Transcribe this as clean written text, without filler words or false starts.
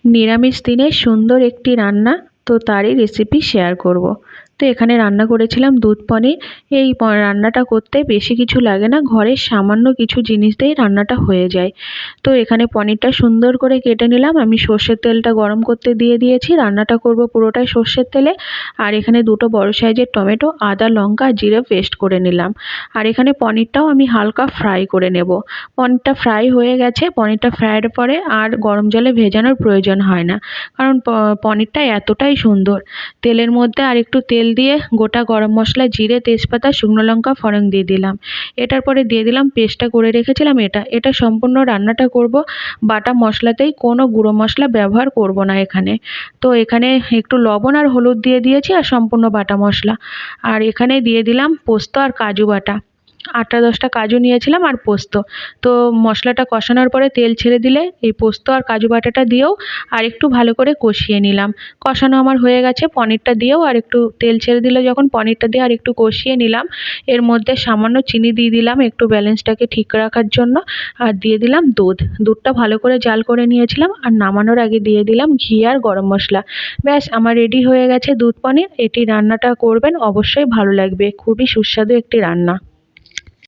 নিরামিষ দিনে সুন্দর একটি রান্না, তো তারই রেসিপি শেয়ার করব। তো এখানে রান্না করেছিলাম দুধ পনির। এই রান্নাটা করতে বেশি কিছু লাগে না, ঘরের সামান্য কিছু জিনিস দিয়েই রান্নাটা হয়ে যায়। তো এখানে পনিরটা সুন্দর করে কেটে নিলাম। আমি সর্ষের তেলটা গরম করতে দিয়ে দিয়েছি, রান্নাটা করব পুরোটাই সর্ষের তেলে। আর এখানে দুটো বড় সাইজের টমেটো, আদা লঙ্কা জিরে পেস্ট করে নিলাম। আর এখানে পনিরটাও আমি হালকা ফ্রাই করে নেব। পনিরটা ফ্রাই হয়ে গেছে। পনিরটা ফ্রাইয়ের পরে আর গরম জলে ভেজানোর প্রয়োজন হয় না, কারণ পনিরটা এতটাই সুন্দর। তেলের মধ্যে আর একটু তেল দিয়ে গোটা গরম মশলা, জিরে, তেজপাতা, শুকনো লঙ্কা ফোড়ন দিয়ে দিলাম। এটার পরে দিয়ে দিলাম পেস্টটা করে রেখেছিলাম। এটা সম্পূর্ণ রান্নাটা করব বাটা মশলাতেই, কোনো গুঁড়ো মশলা ব্যবহার করব না এখানে। তো এখানে একটু লবণ আর হলুদ দিয়ে দিয়েছি, আর সম্পূর্ণ বাটা মশলা। আর এখানে দিয়ে দিলাম পোস্ত আর কাজু বাটা। 8টা 10টা কাজু নিয়েছিলাম আর পোস্ত। তো মশলাটা কষানোর পরে তেল ছেড়ে দিলে এই পোস্ত আর কাজু বাটাটা দিয়েও আর একটু ভালো করে কষিয়ে নিলাম। কষানো আমার হয়ে গেছে। পনিরটা দিয়েও আর একটু তেল ছেড়ে দিলে যখন, পনিরটা দিয়ে আর একটু কষিয়ে নিলাম। এর মধ্যে সামান্য চিনি দিয়ে দিলাম একটু ব্যালেন্সটাকে ঠিক রাখার জন্য। আর দিয়ে দিলাম দুধটা ভালো করে জাল করে নিয়েছিলাম। আর নামানোর আগে দিয়ে দিলাম ঘি আর গরম মশলা। ব্যাস, আমার রেডি হয়ে গেছে দুধ পনির। এটি রান্নাটা করবেন, অবশ্যই ভালো লাগবে, খুবই সুস্বাদু একটি রান্না।